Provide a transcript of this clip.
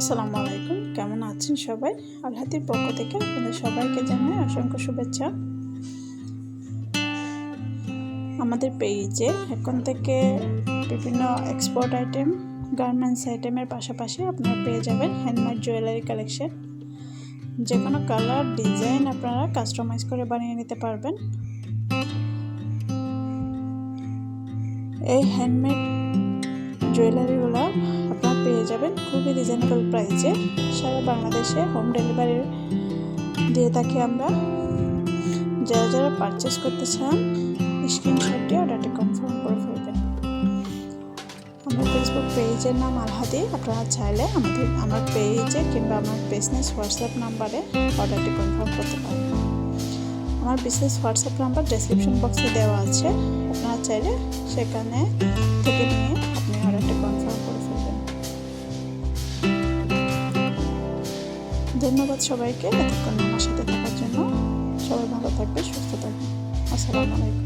আসসালামু আলাইকুম, কেমন আছেন সবাই? আলহাতির পক্ষ থেকে আপনাদের সবাইকে জানাই অসংখ্য শুভেচ্ছা। আমাদের পেজে এখন থেকে বিভিন্ন এক্সপোর্ট আইটেম, গার্মেন্টস আইটেমের পাশাপাশি আপনারা পেয়ে যাবেন হ্যান্ডমেড জুয়েলারি কালেকশন। যে কোনো কালার ডিজাইন আপনারা কাস্টমাইজ করে বানিয়ে নিতে পারবেন। এই হ্যান্ডমেড জুয়েলারিগুলো আপনারা পেয়ে যাবেন খুবই রিজনেবল প্রাইসে। সারা বাংলাদেশে হোম ডেলিভারি দিয়ে থাকি আমরা। যারা যারা পারচেস করতে চান স্ক্রিনশট দিয়ে অর্ডারটি কনফার্ম করে ফেলবেন। আমার ফেসবুক পেজের নাম আলহাতি। আপনারা চাইলে আমার পেজে কিংবা আমার বিজনেস হোয়াটসঅ্যাপ নাম্বারে অর্ডারটি কনফার্ম করতে পারেন। আমার বিজনেস হোয়াটসঅ্যাপ নাম্বার ডেসক্রিপশন বক্সে দেওয়া আছে, আপনারা চাইলে সেখানে থেকে নিয়ে আপনি অর্ডারটি কনফার্ম করে ফেলবেন। ধন্যবাদ সবাইকে এতক্ষণ আমার সাথে থাকার জন্য। সবাই ভালো থাকবে, সুস্থ থাকবে। আসসালামু আলাইকুম।